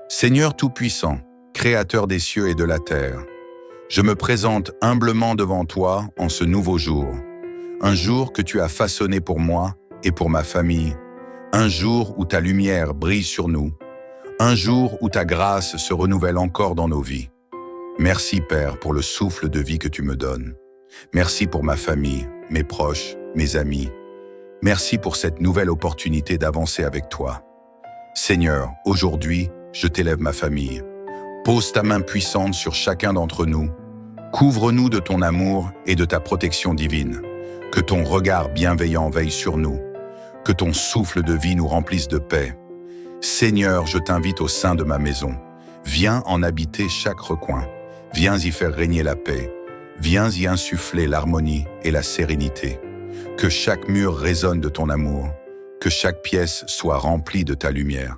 Seigneur Tout-Puissant, Créateur des cieux et de la terre, je me présente humblement devant toi en ce nouveau jour, un jour que tu as façonné pour moi et pour ma famille, un jour où ta lumière brille sur nous, un jour où ta grâce se renouvelle encore dans nos vies. Merci Père pour le souffle de vie que tu me donnes. Merci pour ma famille, mes proches, mes amis. Merci pour cette nouvelle opportunité d'avancer avec toi. Seigneur, aujourd'hui, je t'élève ma famille. Pose ta main puissante sur chacun d'entre nous. Couvre-nous de ton amour et de ta protection divine. Que ton regard bienveillant veille sur nous. Que ton souffle de vie nous remplisse de paix. Seigneur, je t'invite au sein de ma maison. Viens en habiter chaque recoin. Viens y faire régner la paix. Viens y insuffler l'harmonie et la sérénité. Que chaque mur résonne de ton amour. Que chaque pièce soit remplie de ta lumière.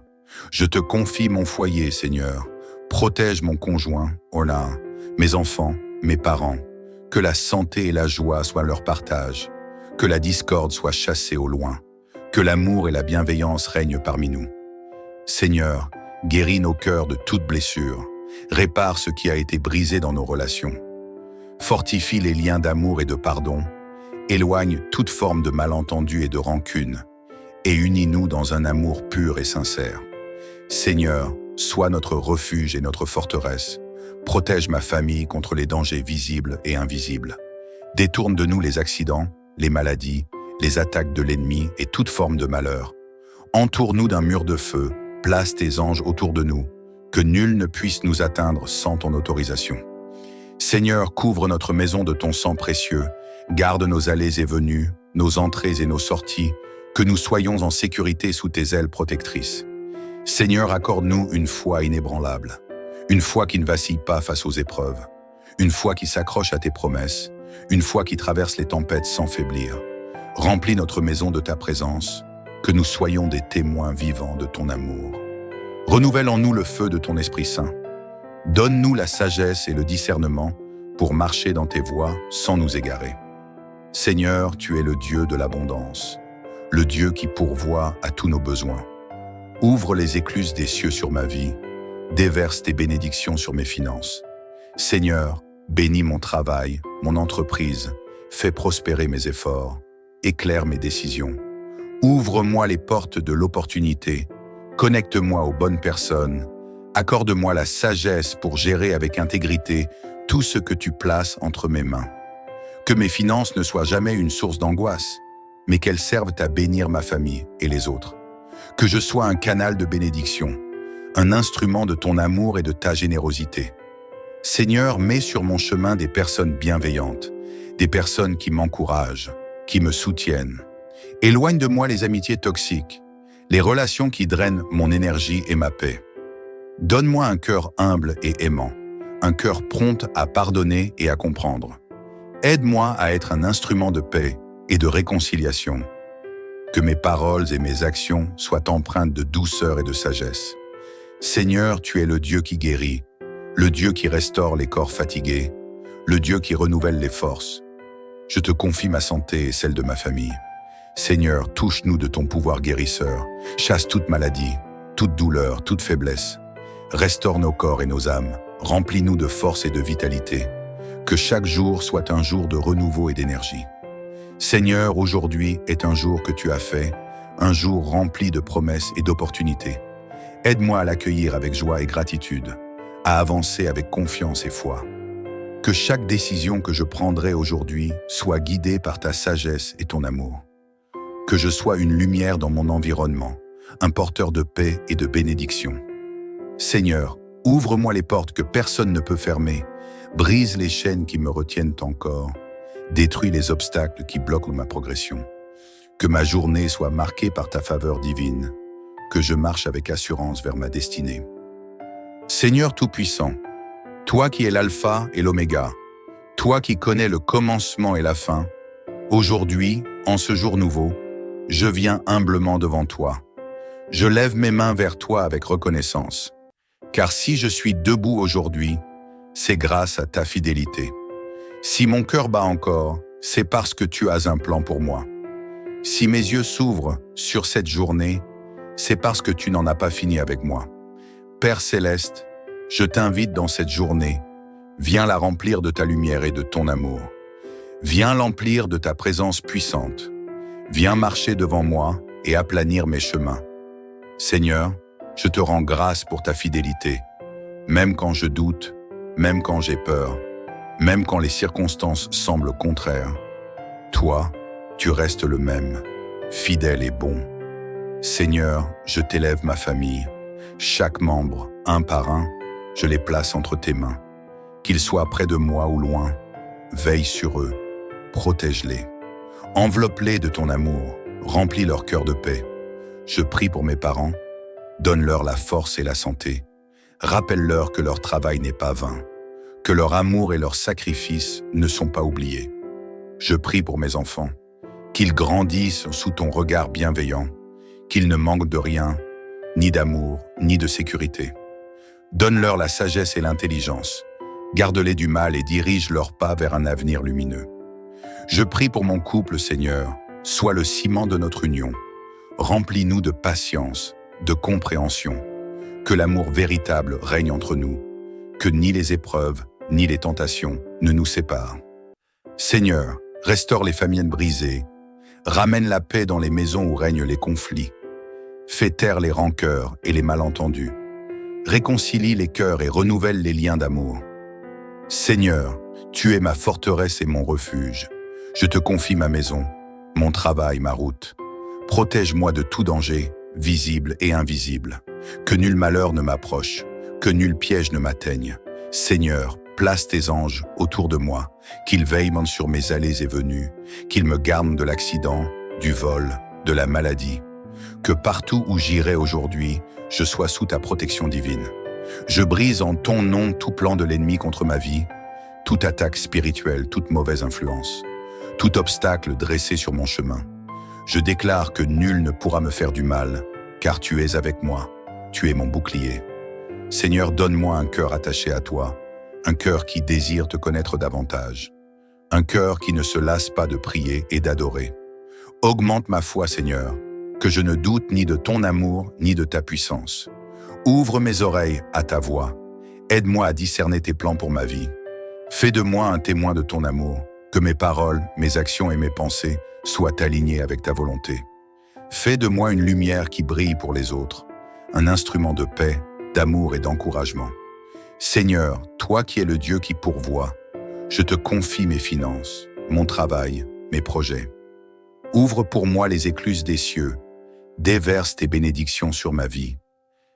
Je te confie mon foyer, Seigneur. Protège mon conjoint, Ona, mes enfants, mes parents. Que la santé et la joie soient leur partage. Que la discorde soit chassée au loin. Que l'amour et la bienveillance règnent parmi nous. Seigneur, guéris nos cœurs de toute blessure. Répare ce qui a été brisé dans nos relations. Fortifie les liens d'amour et de pardon. Éloigne toute forme de malentendu et de rancune. Et unis-nous dans un amour pur et sincère. Seigneur, sois notre refuge et notre forteresse. Protège ma famille contre les dangers visibles et invisibles. Détourne de nous les accidents, les maladies, les attaques de l'ennemi et toute forme de malheur. Entoure-nous d'un mur de feu, place tes anges autour de nous, que nul ne puisse nous atteindre sans ton autorisation. Seigneur, couvre notre maison de ton sang précieux, garde nos allées et venues, nos entrées et nos sorties, que nous soyons en sécurité sous tes ailes protectrices. Seigneur, accorde-nous une foi inébranlable, une foi qui ne vacille pas face aux épreuves, une foi qui s'accroche à tes promesses, une foi qui traverse les tempêtes sans faiblir. Remplis notre maison de ta présence, que nous soyons des témoins vivants de ton amour. Renouvelle en nous le feu de ton Esprit Saint. Donne-nous la sagesse et le discernement pour marcher dans tes voies sans nous égarer. Seigneur, tu es le Dieu de l'abondance, le Dieu qui pourvoit à tous nos besoins. Ouvre les écluses des cieux sur ma vie, déverse tes bénédictions sur mes finances. Seigneur, bénis mon travail, mon entreprise, fais prospérer mes efforts, éclaire mes décisions. Ouvre-moi les portes de l'opportunité, connecte-moi aux bonnes personnes, accorde-moi la sagesse pour gérer avec intégrité tout ce que tu places entre mes mains. Que mes finances ne soient jamais une source d'angoisse, mais qu'elles servent à bénir ma famille et les autres. Que je sois un canal de bénédiction, un instrument de ton amour et de ta générosité. Seigneur, mets sur mon chemin des personnes bienveillantes, des personnes qui m'encouragent, qui me soutiennent. Éloigne de moi les amitiés toxiques, les relations qui drainent mon énergie et ma paix. Donne-moi un cœur humble et aimant, un cœur prompt à pardonner et à comprendre. Aide-moi à être un instrument de paix et de réconciliation. Que mes paroles et mes actions soient empreintes de douceur et de sagesse. Seigneur, tu es le Dieu qui guérit, le Dieu qui restaure les corps fatigués, le Dieu qui renouvelle les forces. Je te confie ma santé et celle de ma famille. Seigneur, touche-nous de ton pouvoir guérisseur, chasse toute maladie, toute douleur, toute faiblesse. Restaure nos corps et nos âmes, remplis-nous de force et de vitalité. Que chaque jour soit un jour de renouveau et d'énergie. Seigneur, aujourd'hui est un jour que tu as fait, un jour rempli de promesses et d'opportunités. Aide-moi à l'accueillir avec joie et gratitude, à avancer avec confiance et foi. Que chaque décision que je prendrai aujourd'hui soit guidée par ta sagesse et ton amour. Que je sois une lumière dans mon environnement, un porteur de paix et de bénédiction. Seigneur, ouvre-moi les portes que personne ne peut fermer, brise les chaînes qui me retiennent encore, détruis les obstacles qui bloquent ma progression. Que ma journée soit marquée par ta faveur divine, que je marche avec assurance vers ma destinée. Seigneur Tout-Puissant, toi qui es l'alpha et l'oméga, toi qui connais le commencement et la fin, aujourd'hui, en ce jour nouveau, je viens humblement devant toi. Je lève mes mains vers toi avec reconnaissance, car si je suis debout aujourd'hui, c'est grâce à ta fidélité. Si mon cœur bat encore, c'est parce que tu as un plan pour moi. Si mes yeux s'ouvrent sur cette journée, c'est parce que tu n'en as pas fini avec moi. Père céleste, je t'invite dans cette journée. Viens la remplir de ta lumière et de ton amour. Viens l'emplir de ta présence puissante. Viens marcher devant moi et aplanir mes chemins. Seigneur, je te rends grâce pour ta fidélité. Même quand je doute, même quand j'ai peur, même quand les circonstances semblent contraires, toi, tu restes le même, fidèle et bon. Seigneur, je t'élève ma famille. Chaque membre, un par un, je les place entre tes mains. Qu'ils soient près de moi ou loin, veille sur eux, protège-les. Enveloppe-les de ton amour, remplis leur cœur de paix. Je prie pour mes parents, donne-leur la force et la santé. Rappelle-leur que leur travail n'est pas vain, que leur amour et leur sacrifice ne sont pas oubliés. Je prie pour mes enfants, qu'ils grandissent sous ton regard bienveillant, qu'ils ne manquent de rien, ni d'amour, ni de sécurité. Donne-leur la sagesse et l'intelligence, garde-les du mal et dirige leurs pas vers un avenir lumineux. Je prie pour mon couple, Seigneur, sois le ciment de notre union. Remplis-nous de patience, de compréhension, que l'amour véritable règne entre nous, que ni les épreuves, ni les tentations ne nous séparent. Seigneur, restaure les familles brisées, ramène la paix dans les maisons où règnent les conflits, fais taire les rancœurs et les malentendus, réconcilie les cœurs et renouvelle les liens d'amour. Seigneur, tu es ma forteresse et mon refuge. Je te confie ma maison, mon travail, ma route. Protège-moi de tout danger, visible et invisible. Que nul malheur ne m'approche, que nul piège ne m'atteigne. Seigneur, place tes anges autour de moi, qu'ils veillent sur mes allées et venues, qu'ils me gardent de l'accident, du vol, de la maladie. Que partout où j'irai aujourd'hui, je sois sous ta protection divine. Je brise en ton nom tout plan de l'ennemi contre ma vie, toute attaque spirituelle, toute mauvaise influence, tout obstacle dressé sur mon chemin. Je déclare que nul ne pourra me faire du mal, car tu es avec moi, tu es mon bouclier. Seigneur, donne-moi un cœur attaché à toi, un cœur qui désire te connaître davantage, un cœur qui ne se lasse pas de prier et d'adorer. Augmente ma foi, Seigneur, que je ne doute ni de ton amour ni de ta puissance. Ouvre mes oreilles à ta voix, aide-moi à discerner tes plans pour ma vie. Fais de moi un témoin de ton amour, que mes paroles, mes actions et mes pensées soient alignées avec ta volonté. Fais de moi une lumière qui brille pour les autres, un instrument de paix, d'amour et d'encouragement. Seigneur, toi qui es le Dieu qui pourvoit, je te confie mes finances, mon travail, mes projets. Ouvre pour moi les écluses des cieux, déverse tes bénédictions sur ma vie.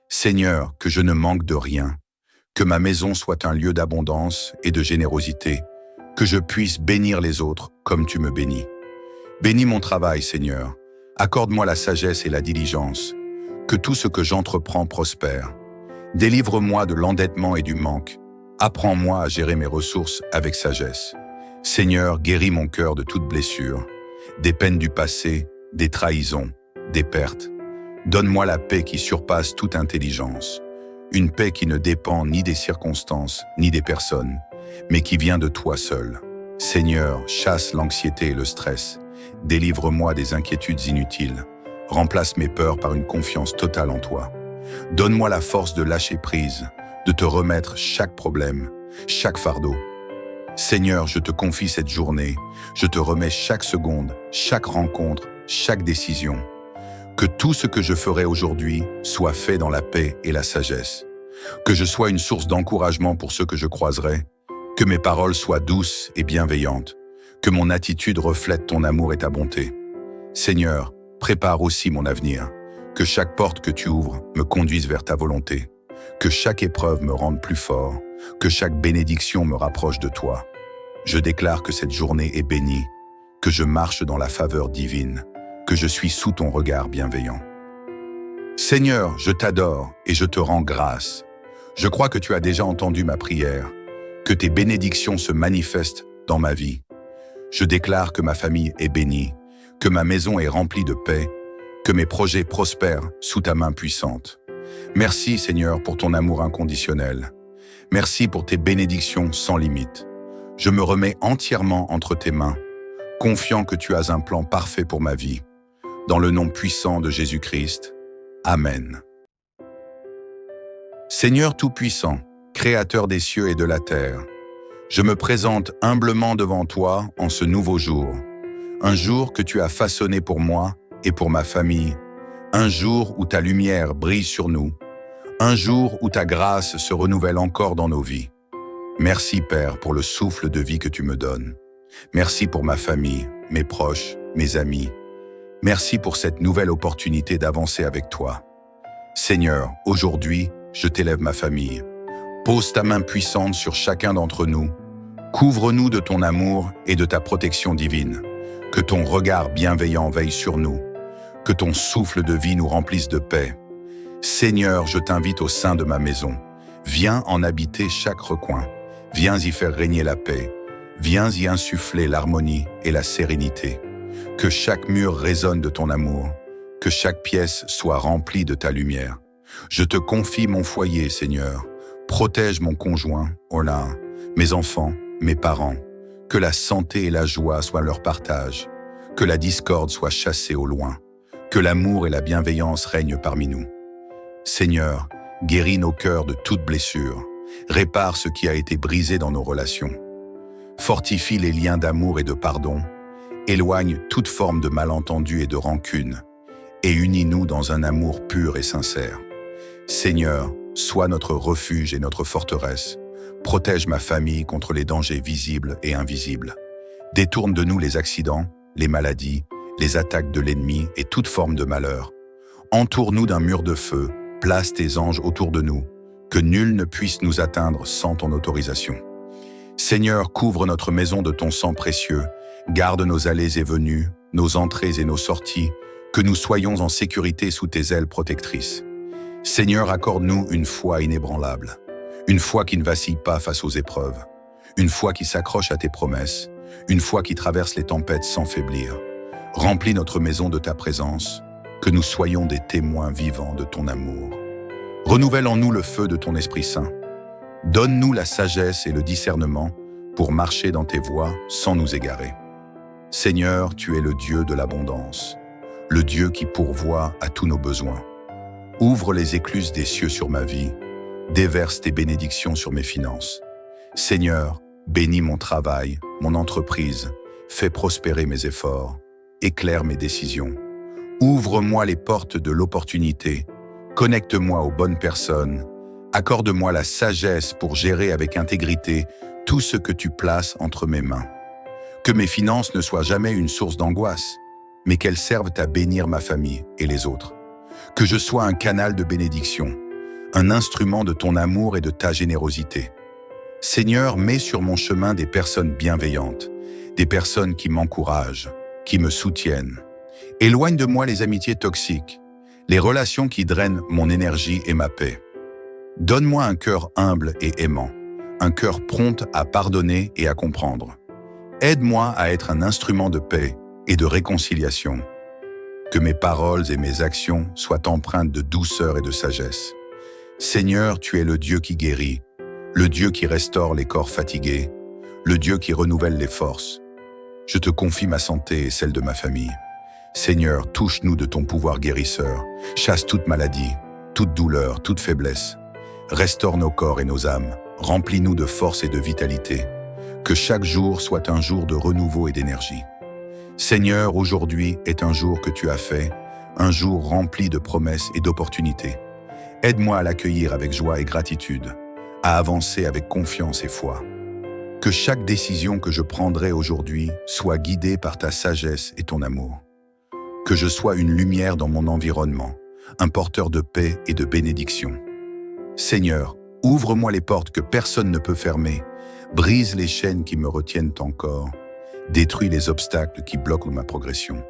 Seigneur, que je ne manque de rien, que ma maison soit un lieu d'abondance et de générosité, que je puisse bénir les autres comme tu me bénis. Bénis mon travail, Seigneur, accorde-moi la sagesse et la diligence, que tout ce que j'entreprends prospère. Délivre-moi de l'endettement et du manque, apprends-moi à gérer mes ressources avec sagesse. Seigneur, guéris mon cœur de toute blessure, des peines du passé, des trahisons, des pertes. Donne-moi la paix qui surpasse toute intelligence, une paix qui ne dépend ni des circonstances, ni des personnes, mais qui vient de toi seul. Seigneur, chasse l'anxiété et le stress, délivre-moi des inquiétudes inutiles, remplace mes peurs par une confiance totale en toi. Donne-moi la force de lâcher prise, de te remettre chaque problème, chaque fardeau. Seigneur, je te confie cette journée, je te remets chaque seconde, chaque rencontre, chaque décision. Que tout ce que je ferai aujourd'hui soit fait dans la paix et la sagesse. Que je sois une source d'encouragement pour ceux que je croiserai. Que mes paroles soient douces et bienveillantes. Que mon attitude reflète ton amour et ta bonté. Seigneur, prépare aussi mon avenir. Que chaque porte que tu ouvres me conduise vers ta volonté. Que chaque épreuve me rende plus fort. Que chaque bénédiction me rapproche de toi. Je déclare que cette journée est bénie. Que je marche dans la faveur divine. Que je suis sous ton regard bienveillant. Seigneur, je t'adore et je te rends grâce. Je crois que tu as déjà entendu ma prière, que tes bénédictions se manifestent dans ma vie. Je déclare que ma famille est bénie, que ma maison est remplie de paix, que mes projets prospèrent sous ta main puissante. Merci Seigneur pour ton amour inconditionnel. Merci pour tes bénédictions sans limite. Je me remets entièrement entre tes mains, confiant que tu as un plan parfait pour ma vie. Dans le nom puissant de Jésus-Christ. Amen. Seigneur Tout-Puissant, Créateur des cieux et de la terre, je me présente humblement devant toi en ce nouveau jour, un jour que tu as façonné pour moi et pour ma famille, un jour où ta lumière brille sur nous, un jour où ta grâce se renouvelle encore dans nos vies. Merci Père pour le souffle de vie que tu me donnes. Merci pour ma famille, mes proches, mes amis. Merci pour cette nouvelle opportunité d'avancer avec toi. Seigneur, aujourd'hui, je t'élève ma famille. Pose ta main puissante sur chacun d'entre nous. Couvre-nous de ton amour et de ta protection divine. Que ton regard bienveillant veille sur nous. Que ton souffle de vie nous remplisse de paix. Seigneur, je t'invite au sein de ma maison. Viens en habiter chaque recoin. Viens y faire régner la paix. Viens y insuffler l'harmonie et la sérénité. Que chaque mur résonne de ton amour. Que chaque pièce soit remplie de ta lumière. Je te confie mon foyer, Seigneur. Protège mon conjoint, Ola, mes enfants, mes parents. Que la santé et la joie soient leur partage. Que la discorde soit chassée au loin. Que l'amour et la bienveillance règnent parmi nous. Seigneur, guéris nos cœurs de toute blessure. Répare ce qui a été brisé dans nos relations. Fortifie les liens d'amour et de pardon. Éloigne toute forme de malentendu et de rancune. Et unis-nous dans un amour pur et sincère. Seigneur, sois notre refuge et notre forteresse. Protège ma famille contre les dangers visibles et invisibles. Détourne de nous les accidents, les maladies, les attaques de l'ennemi et toute forme de malheur. Entoure-nous d'un mur de feu, place tes anges autour de nous, que nul ne puisse nous atteindre sans ton autorisation. Seigneur, couvre notre maison de ton sang précieux, garde nos allées et venues, nos entrées et nos sorties, que nous soyons en sécurité sous tes ailes protectrices. Seigneur, accorde-nous une foi inébranlable, une foi qui ne vacille pas face aux épreuves, une foi qui s'accroche à tes promesses, une foi qui traverse les tempêtes sans faiblir. Remplis notre maison de ta présence, que nous soyons des témoins vivants de ton amour. Renouvelle en nous le feu de ton Esprit Saint. Donne-nous la sagesse et le discernement pour marcher dans tes voies sans nous égarer. Seigneur, tu es le Dieu de l'abondance, le Dieu qui pourvoit à tous nos besoins. Ouvre les écluses des cieux sur ma vie, déverse tes bénédictions sur mes finances. Seigneur, bénis mon travail, mon entreprise, fais prospérer mes efforts, éclaire mes décisions. Ouvre-moi les portes de l'opportunité, connecte-moi aux bonnes personnes, accorde-moi la sagesse pour gérer avec intégrité tout ce que tu places entre mes mains. Que mes finances ne soient jamais une source d'angoisse, mais qu'elles servent à bénir ma famille et les autres. Que je sois un canal de bénédiction, un instrument de ton amour et de ta générosité. Seigneur, mets sur mon chemin des personnes bienveillantes, des personnes qui m'encouragent, qui me soutiennent. Éloigne de moi les amitiés toxiques, les relations qui drainent mon énergie et ma paix. Donne-moi un cœur humble et aimant, un cœur prompt à pardonner et à comprendre. Aide-moi à être un instrument de paix et de réconciliation. Que mes paroles et mes actions soient empreintes de douceur et de sagesse. Seigneur, tu es le Dieu qui guérit, le Dieu qui restaure les corps fatigués, le Dieu qui renouvelle les forces. Je te confie ma santé et celle de ma famille. Seigneur, touche-nous de ton pouvoir guérisseur, chasse toute maladie, toute douleur, toute faiblesse. Restaure nos corps et nos âmes, remplis-nous de force et de vitalité. Que chaque jour soit un jour de renouveau et d'énergie. Seigneur, aujourd'hui est un jour que tu as fait, un jour rempli de promesses et d'opportunités. Aide-moi à l'accueillir avec joie et gratitude, à avancer avec confiance et foi. Que chaque décision que je prendrai aujourd'hui soit guidée par ta sagesse et ton amour. Que je sois une lumière dans mon environnement, un porteur de paix et de bénédiction. Seigneur, ouvre-moi les portes que personne ne peut fermer, brise les chaînes qui me retiennent encore, détruis les obstacles qui bloquent ma progression.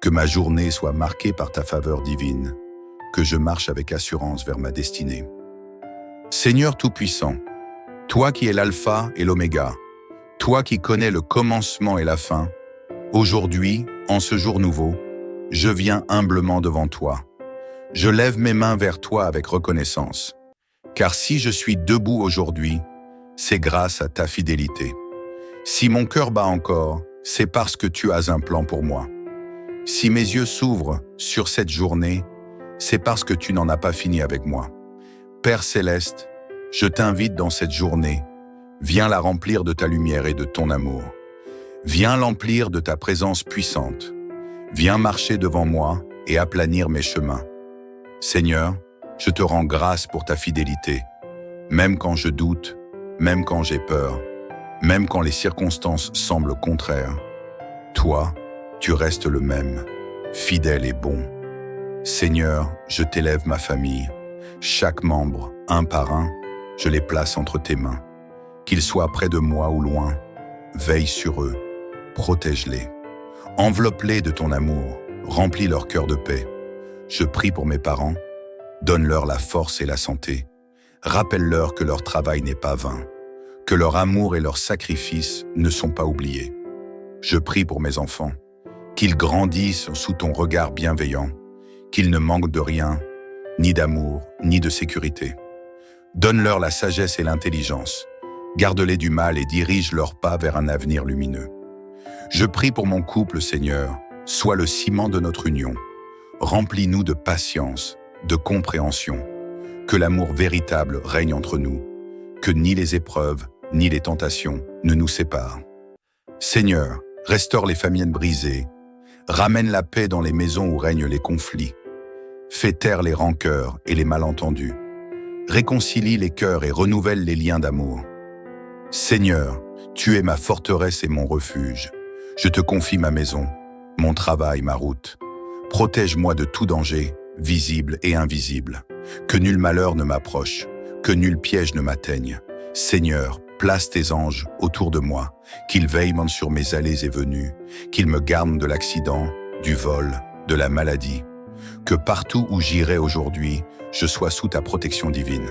Que ma journée soit marquée par ta faveur divine, que je marche avec assurance vers ma destinée. Seigneur Tout-Puissant, toi qui es l'alpha et l'oméga, toi qui connais le commencement et la fin, aujourd'hui, en ce jour nouveau, je viens humblement devant toi. Je lève mes mains vers toi avec reconnaissance, car si je suis debout aujourd'hui, c'est grâce à ta fidélité. Si mon cœur bat encore, c'est parce que tu as un plan pour moi. Si mes yeux s'ouvrent sur cette journée, c'est parce que tu n'en as pas fini avec moi. Père céleste, je t'invite dans cette journée. Viens la remplir de ta lumière et de ton amour. Viens l'emplir de ta présence puissante. Viens marcher devant moi et aplanir mes chemins. Seigneur, je te rends grâce pour ta fidélité. Même quand je doute, même quand j'ai peur, même quand les circonstances semblent contraires, toi, tu restes le même, fidèle et bon. Seigneur, je t'élève ma famille. Chaque membre, un par un, je les place entre tes mains. Qu'ils soient près de moi ou loin, veille sur eux, protège-les. Enveloppe-les de ton amour, remplis leur cœur de paix. Je prie pour mes parents, donne-leur la force et la santé. Rappelle-leur que leur travail n'est pas vain, que leur amour et leur sacrifice ne sont pas oubliés. Je prie pour mes enfants, qu'ils grandissent sous ton regard bienveillant, qu'ils ne manquent de rien, ni d'amour, ni de sécurité. Donne-leur la sagesse et l'intelligence, garde-les du mal et dirige leurs pas vers un avenir lumineux. Je prie pour mon couple, Seigneur, sois le ciment de notre union. Remplis-nous de patience, de compréhension, que l'amour véritable règne entre nous, que ni les épreuves, ni les tentations ne nous séparent. Seigneur, restaure les familles brisées, ramène la paix dans les maisons où règnent les conflits, fais taire les rancœurs et les malentendus, réconcilie les cœurs et renouvelle les liens d'amour. Seigneur, tu es ma forteresse et mon refuge. Je te confie ma maison, mon travail, ma route. Protège-moi de tout danger, visible et invisible. Que nul malheur ne m'approche, que nul piège ne m'atteigne. Seigneur, place tes anges autour de moi, qu'ils veillent sur mes allées et venues, qu'ils me gardent de l'accident, du vol, de la maladie. Que partout où j'irai aujourd'hui, je sois sous ta protection divine.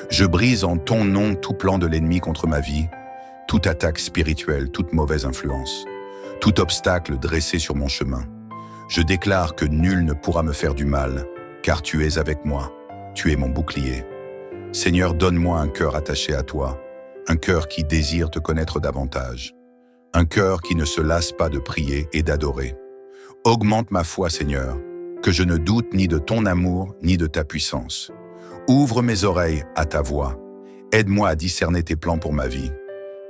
Je brise en ton nom tout plan de l'ennemi contre ma vie, toute attaque spirituelle, toute mauvaise influence, tout obstacle dressé sur mon chemin. Je déclare que nul ne pourra me faire du mal, car tu es avec moi, tu es mon bouclier. Seigneur, donne-moi un cœur attaché à toi, un cœur qui désire te connaître davantage, un cœur qui ne se lasse pas de prier et d'adorer. Augmente ma foi, Seigneur, que je ne doute ni de ton amour ni de ta puissance. Ouvre mes oreilles à ta voix, aide-moi à discerner tes plans pour ma vie.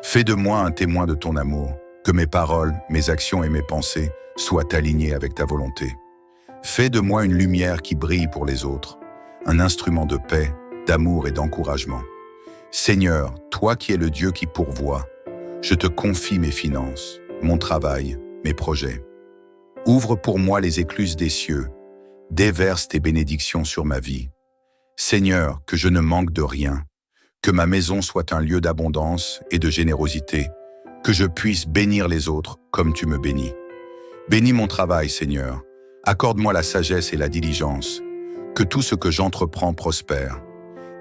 Fais de moi un témoin de ton amour, que mes paroles, mes actions et mes pensées soient alignées avec ta volonté. Fais de moi une lumière qui brille pour les autres, un instrument de paix, d'amour et d'encouragement. Seigneur, toi qui es le Dieu qui pourvoit, je te confie mes finances, mon travail, mes projets. Ouvre pour moi les écluses des cieux, déverse tes bénédictions sur ma vie. Seigneur, que je ne manque de rien, que ma maison soit un lieu d'abondance et de générosité, que je puisse bénir les autres comme tu me bénis. Bénis mon travail, Seigneur, accorde-moi la sagesse et la diligence, que tout ce que j'entreprends prospère.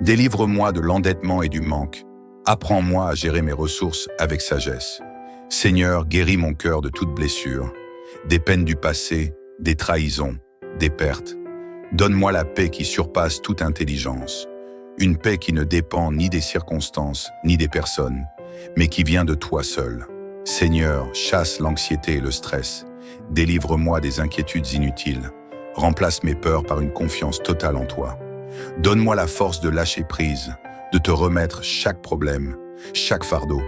Délivre-moi de l'endettement et du manque, apprends-moi à gérer mes ressources avec sagesse. Seigneur, guéris mon cœur de toute blessure, des peines du passé, des trahisons, des pertes. Donne-moi la paix qui surpasse toute intelligence, une paix qui ne dépend ni des circonstances, ni des personnes, mais qui vient de toi seul. Seigneur, chasse l'anxiété et le stress, délivre-moi des inquiétudes inutiles, remplace mes peurs par une confiance totale en toi. Donne-moi la force de lâcher prise, de te remettre chaque problème, chaque fardeau.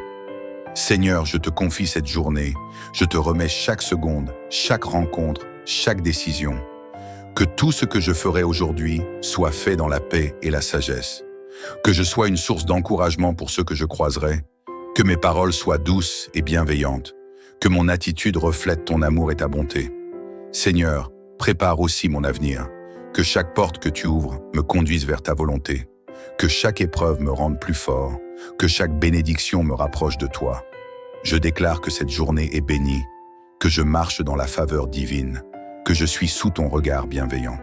Seigneur, je te confie cette journée, je te remets chaque seconde, chaque rencontre, chaque décision. Que tout ce que je ferai aujourd'hui soit fait dans la paix et la sagesse. Que je sois une source d'encouragement pour ceux que je croiserai. Que mes paroles soient douces et bienveillantes. Que mon attitude reflète ton amour et ta bonté. Seigneur, prépare aussi mon avenir. Que chaque porte que tu ouvres me conduise vers ta volonté. Que chaque épreuve me rende plus fort. Que chaque bénédiction me rapproche de toi. Je déclare que cette journée est bénie. Que je marche dans la faveur divine. Que je suis sous ton regard bienveillant.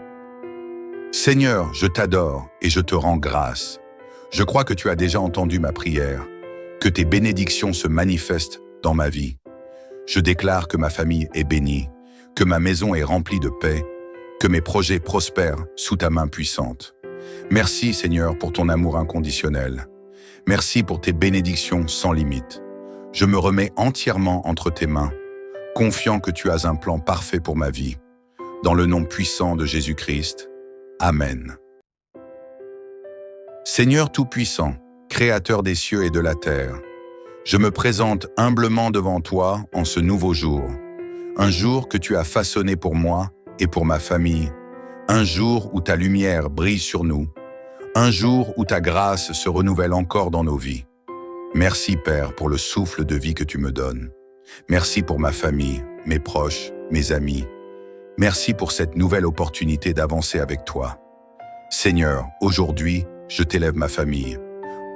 Seigneur, je t'adore et je te rends grâce. Je crois que tu as déjà entendu ma prière, que tes bénédictions se manifestent dans ma vie. Je déclare que ma famille est bénie, que ma maison est remplie de paix, que mes projets prospèrent sous ta main puissante. Merci Seigneur pour ton amour inconditionnel. Merci pour tes bénédictions sans limite. Je me remets entièrement entre tes mains, confiant que tu as un plan parfait pour ma vie. Dans le nom puissant de Jésus-Christ. Amen. Seigneur Tout-Puissant, Créateur des cieux et de la terre, je me présente humblement devant toi en ce nouveau jour, un jour que tu as façonné pour moi et pour ma famille, un jour où ta lumière brille sur nous, un jour où ta grâce se renouvelle encore dans nos vies. Merci Père pour le souffle de vie que tu me donnes. Merci pour ma famille, mes proches, mes amis. Merci pour cette nouvelle opportunité d'avancer avec toi. Seigneur, aujourd'hui, je t'élève ma famille.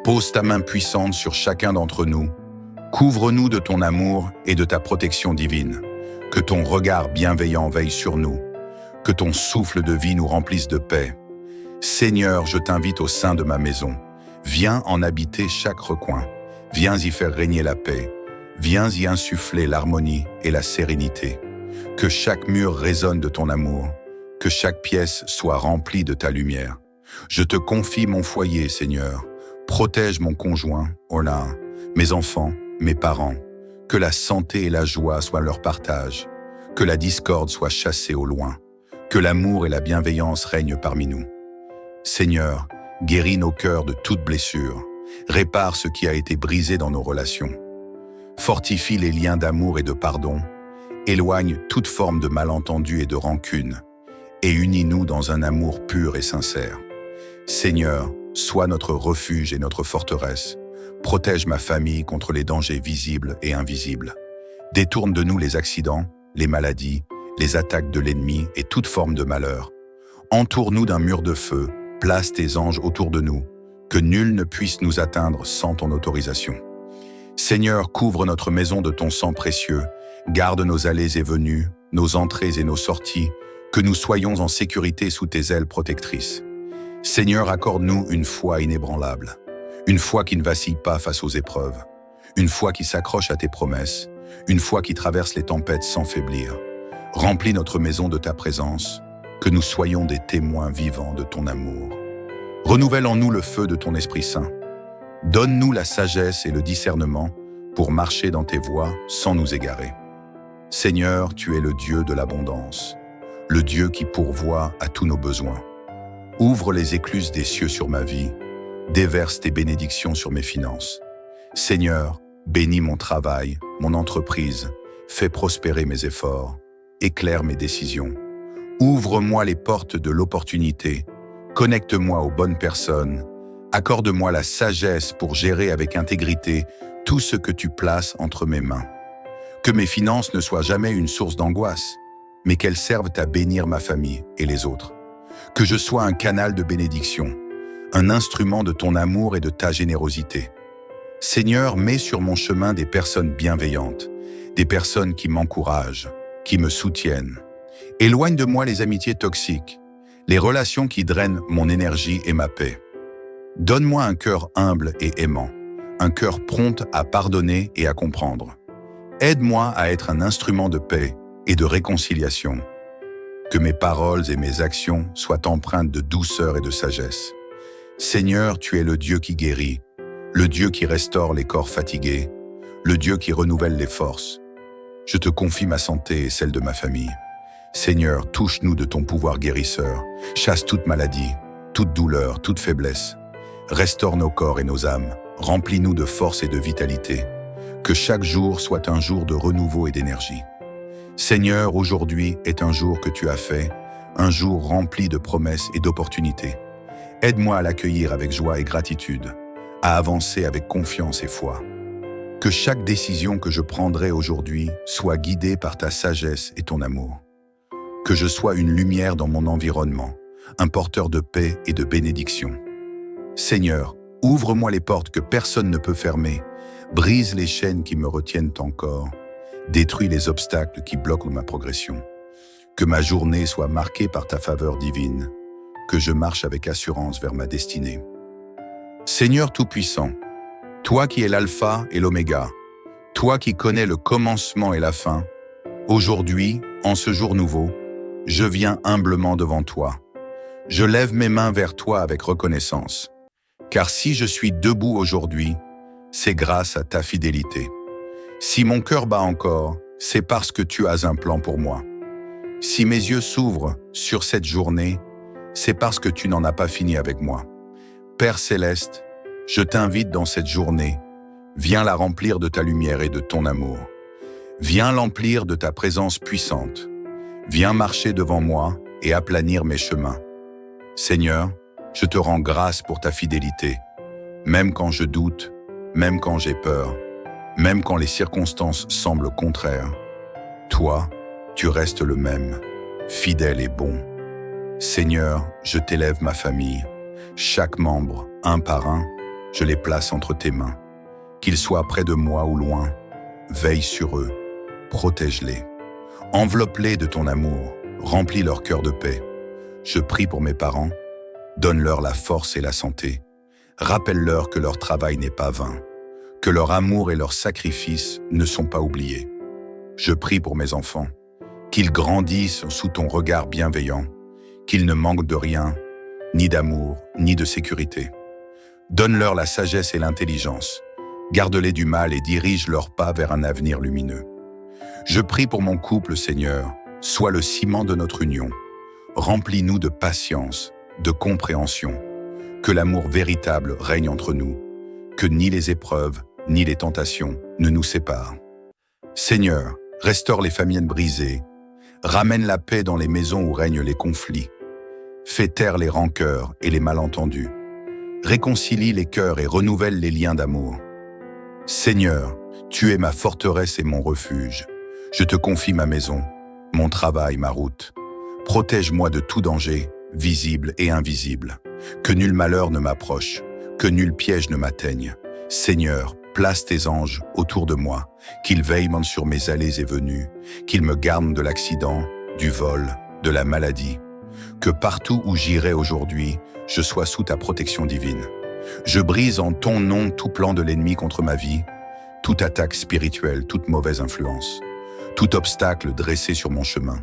Pose ta main puissante sur chacun d'entre nous. Couvre-nous de ton amour et de ta protection divine. Que ton regard bienveillant veille sur nous. Que ton souffle de vie nous remplisse de paix. Seigneur, je t'invite au sein de ma maison. Viens en habiter chaque recoin. Viens y faire régner la paix. Viens y insuffler l'harmonie et la sérénité. Que chaque mur résonne de ton amour. Que chaque pièce soit remplie de ta lumière. Je te confie mon foyer, Seigneur. Protège mon conjoint, Ola, mes enfants, mes parents. Que la santé et la joie soient leur partage. Que la discorde soit chassée au loin. Que l'amour et la bienveillance règnent parmi nous. Seigneur, guéris nos cœurs de toute blessure. Répare ce qui a été brisé dans nos relations. Fortifie les liens d'amour et de pardon. Éloigne toute forme de malentendu et de rancune. Et unis-nous dans un amour pur et sincère. Seigneur, sois notre refuge et notre forteresse. Protège ma famille contre les dangers visibles et invisibles. Détourne de nous les accidents, les maladies, les attaques de l'ennemi et toute forme de malheur. Entoure-nous d'un mur de feu, place tes anges autour de nous, que nul ne puisse nous atteindre sans ton autorisation. Seigneur, couvre notre maison de ton sang précieux, garde nos allées et venues, nos entrées et nos sorties, que nous soyons en sécurité sous tes ailes protectrices. Seigneur, accorde-nous une foi inébranlable, une foi qui ne vacille pas face aux épreuves, une foi qui s'accroche à tes promesses, une foi qui traverse les tempêtes sans faiblir. Remplis notre maison de ta présence, que nous soyons des témoins vivants de ton amour. Renouvelle en nous le feu de ton Esprit Saint. Donne-nous la sagesse et le discernement pour marcher dans tes voies sans nous égarer. Seigneur, tu es le Dieu de l'abondance, le Dieu qui pourvoit à tous nos besoins. Ouvre les écluses des cieux sur ma vie, déverse tes bénédictions sur mes finances. Seigneur, bénis mon travail, mon entreprise, fais prospérer mes efforts, éclaire mes décisions. Ouvre-moi les portes de l'opportunité, connecte-moi aux bonnes personnes, accorde-moi la sagesse pour gérer avec intégrité tout ce que tu places entre mes mains. Que mes finances ne soient jamais une source d'angoisse, mais qu'elles servent à bénir ma famille et les autres. Que je sois un canal de bénédiction, un instrument de ton amour et de ta générosité. Seigneur, mets sur mon chemin des personnes bienveillantes, des personnes qui m'encouragent, qui me soutiennent. Éloigne de moi les amitiés toxiques, les relations qui drainent mon énergie et ma paix. Donne-moi un cœur humble et aimant, un cœur prompt à pardonner et à comprendre. Aide-moi à être un instrument de paix et de réconciliation. Que mes paroles et mes actions soient empreintes de douceur et de sagesse. Seigneur, tu es le Dieu qui guérit, le Dieu qui restaure les corps fatigués, le Dieu qui renouvelle les forces. Je te confie ma santé et celle de ma famille. Seigneur, touche-nous de ton pouvoir guérisseur, chasse toute maladie, toute douleur, toute faiblesse. Restaure nos corps et nos âmes, remplis-nous de force et de vitalité. Que chaque jour soit un jour de renouveau et d'énergie. Seigneur, aujourd'hui est un jour que tu as fait, un jour rempli de promesses et d'opportunités. Aide-moi à l'accueillir avec joie et gratitude, à avancer avec confiance et foi. Que chaque décision que je prendrai aujourd'hui soit guidée par ta sagesse et ton amour. Que je sois une lumière dans mon environnement, un porteur de paix et de bénédiction. Seigneur, ouvre-moi les portes que personne ne peut fermer, brise les chaînes qui me retiennent encore, détruis les obstacles qui bloquent ma progression. Que ma journée soit marquée par ta faveur divine, que je marche avec assurance vers ma destinée. Seigneur Tout-Puissant, toi qui es l'alpha et l'oméga, toi qui connais le commencement et la fin, aujourd'hui, en ce jour nouveau, je viens humblement devant toi. Je lève mes mains vers toi avec reconnaissance, car si je suis debout aujourd'hui, c'est grâce à ta fidélité. Si mon cœur bat encore, c'est parce que tu as un plan pour moi. Si mes yeux s'ouvrent sur cette journée, c'est parce que tu n'en as pas fini avec moi. Père céleste, je t'invite dans cette journée. Viens la remplir de ta lumière et de ton amour. Viens l'emplir de ta présence puissante. Viens marcher devant moi et aplanir mes chemins. Seigneur, je te rends grâce pour ta fidélité. Même quand je doute, même quand j'ai peur, même quand les circonstances semblent contraires, toi, tu restes le même, fidèle et bon. Seigneur, je t'élève ma famille. Chaque membre, un par un, je les place entre tes mains. Qu'ils soient près de moi ou loin, veille sur eux, protège-les. Enveloppe-les de ton amour, remplis leur cœur de paix. Je prie pour mes parents, donne-leur la force et la santé. Rappelle-leur que leur travail n'est pas vain, que leur amour et leur sacrifice ne sont pas oubliés. Je prie pour mes enfants, qu'ils grandissent sous ton regard bienveillant, qu'ils ne manquent de rien, ni d'amour, ni de sécurité. Donne-leur la sagesse et l'intelligence, garde-les du mal et dirige leurs pas vers un avenir lumineux. Je prie pour mon couple, Seigneur, sois le ciment de notre union. Remplis-nous de patience, de compréhension, que l'amour véritable règne entre nous, que ni les épreuves, ni les tentations ne nous séparent. Seigneur, restaure les familles brisées, ramène la paix dans les maisons où règnent les conflits, fais taire les rancœurs et les malentendus, réconcilie les cœurs et renouvelle les liens d'amour. Seigneur, tu es ma forteresse et mon refuge. Je te confie ma maison, mon travail, ma route. Protège-moi de tout danger, visible et invisible. Que nul malheur ne m'approche, que nul piège ne m'atteigne. Seigneur, place tes anges autour de moi, qu'ils veillent sur mes allées et venues, qu'ils me gardent de l'accident, du vol, de la maladie. Que partout où j'irai aujourd'hui, je sois sous ta protection divine. Je brise en ton nom tout plan de l'ennemi contre ma vie, toute attaque spirituelle, toute mauvaise influence, tout obstacle dressé sur mon chemin.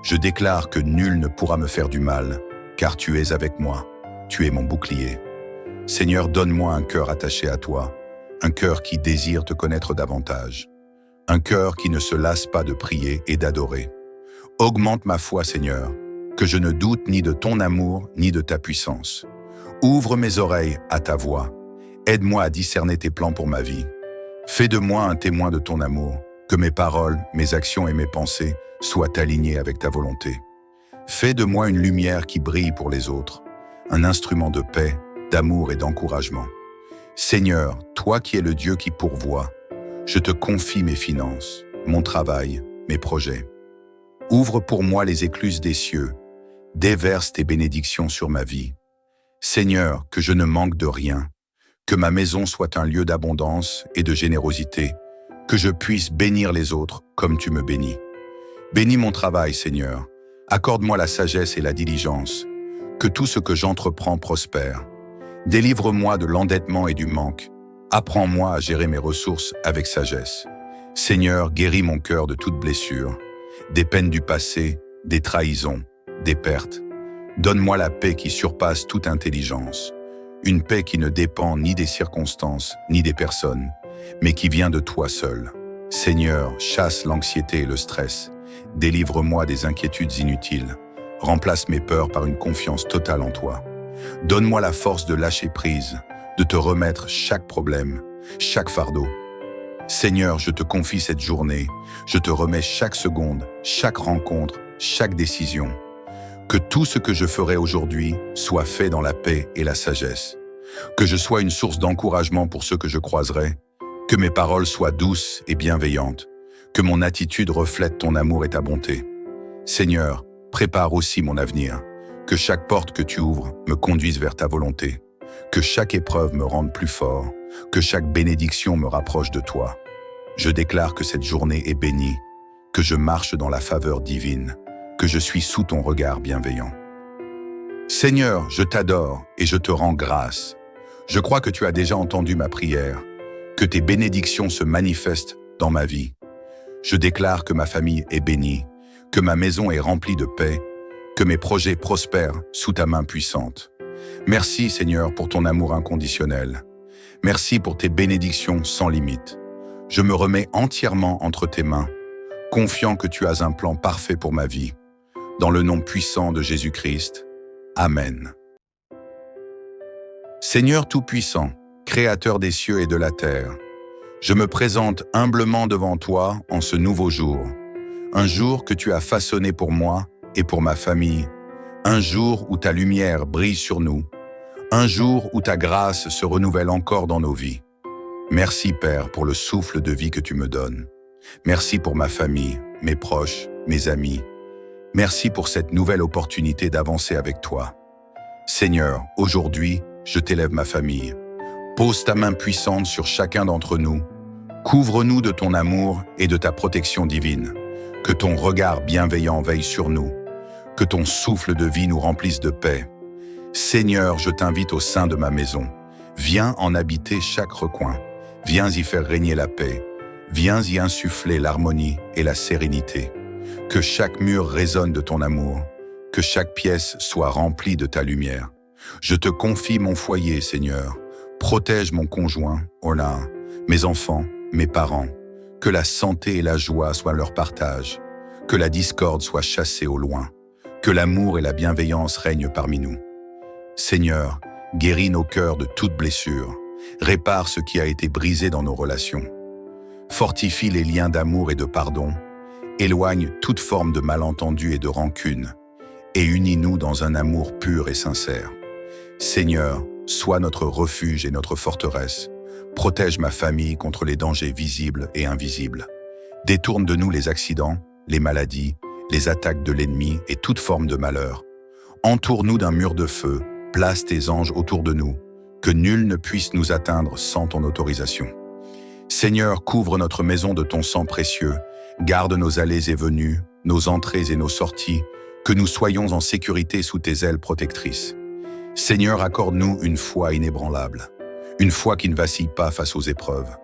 Je déclare que nul ne pourra me faire du mal, car tu es avec moi, tu es mon bouclier. Seigneur, donne-moi un cœur attaché à toi, un cœur qui désire te connaître davantage, un cœur qui ne se lasse pas de prier et d'adorer. Augmente ma foi, Seigneur, que je ne doute ni de ton amour ni de ta puissance. Ouvre mes oreilles à ta voix, aide-moi à discerner tes plans pour ma vie. Fais de moi un témoin de ton amour, que mes paroles, mes actions et mes pensées soient alignées avec ta volonté. Fais de moi une lumière qui brille pour les autres, un instrument de paix, d'amour et d'encouragement. Seigneur, toi qui es le Dieu qui pourvoit, je te confie mes finances, mon travail, mes projets. Ouvre pour moi les écluses des cieux, déverse tes bénédictions sur ma vie. Seigneur, que je ne manque de rien, que ma maison soit un lieu d'abondance et de générosité, que je puisse bénir les autres comme tu me bénis. Bénis mon travail, Seigneur, accorde-moi la sagesse et la diligence, que tout ce que j'entreprends prospère. Délivre-moi de l'endettement et du manque, apprends-moi à gérer mes ressources avec sagesse. Seigneur, guéris mon cœur de toute blessure, des peines du passé, des trahisons, des pertes. Donne-moi la paix qui surpasse toute intelligence, une paix qui ne dépend ni des circonstances, ni des personnes, mais qui vient de toi seul. Seigneur, chasse l'anxiété et le stress, délivre-moi des inquiétudes inutiles, remplace mes peurs par une confiance totale en toi. Donne-moi la force de lâcher prise, de te remettre chaque problème, chaque fardeau. Seigneur, je te confie cette journée, je te remets chaque seconde, chaque rencontre, chaque décision. Que tout ce que je ferai aujourd'hui soit fait dans la paix et la sagesse. Que je sois une source d'encouragement pour ceux que je croiserai. Que mes paroles soient douces et bienveillantes. Que mon attitude reflète ton amour et ta bonté. Seigneur, prépare aussi mon avenir. Que chaque porte que tu ouvres me conduise vers ta volonté. Que chaque épreuve me rende plus fort. Que chaque bénédiction me rapproche de toi. Je déclare que cette journée est bénie. Que je marche dans la faveur divine. Que je suis sous ton regard bienveillant. Seigneur, je t'adore et je te rends grâce. Je crois que tu as déjà entendu ma prière, que tes bénédictions se manifestent dans ma vie. Je déclare que ma famille est bénie, que ma maison est remplie de paix, que mes projets prospèrent sous ta main puissante. Merci Seigneur pour ton amour inconditionnel. Merci pour tes bénédictions sans limite. Je me remets entièrement entre tes mains, confiant que tu as un plan parfait pour ma vie. « Dans le nom puissant de Jésus-Christ. Amen. Seigneur Tout-Puissant, Créateur des cieux et de la terre, je me présente humblement devant toi en ce nouveau jour, un jour que tu as façonné pour moi et pour ma famille, un jour où ta lumière brille sur nous, un jour où ta grâce se renouvelle encore dans nos vies. Merci Père pour le souffle de vie que tu me donnes. Merci pour ma famille, mes proches, mes amis. Merci pour cette nouvelle opportunité d'avancer avec toi. Seigneur, aujourd'hui, je t'élève ma famille. Pose ta main puissante sur chacun d'entre nous. Couvre-nous de ton amour et de ta protection divine. Que ton regard bienveillant veille sur nous. Que ton souffle de vie nous remplisse de paix. Seigneur, je t'invite au sein de ma maison. Viens en habiter chaque recoin. Viens y faire régner la paix. Viens y insuffler l'harmonie et la sérénité. Que chaque mur résonne de ton amour. Que chaque pièce soit remplie de ta lumière. Je te confie mon foyer, Seigneur. Protège mon conjoint, Ola, mes enfants, mes parents. Que la santé et la joie soient leur partage. Que la discorde soit chassée au loin. Que l'amour et la bienveillance règnent parmi nous. Seigneur, guéris nos cœurs de toute blessure. Répare ce qui a été brisé dans nos relations. Fortifie les liens d'amour et de pardon. Éloigne toute forme de malentendu et de rancune. Et unis-nous dans un amour pur et sincère. Seigneur, sois notre refuge et notre forteresse. Protège ma famille contre les dangers visibles et invisibles. Détourne de nous les accidents, les maladies, les attaques de l'ennemi et toute forme de malheur. Entoure-nous d'un mur de feu, place tes anges autour de nous, que nul ne puisse nous atteindre sans ton autorisation. Seigneur, couvre notre maison de ton sang précieux, garde nos allées et venues, nos entrées et nos sorties, que nous soyons en sécurité sous tes ailes protectrices. Seigneur, accorde-nous une foi inébranlable, une foi qui ne vacille pas face aux épreuves,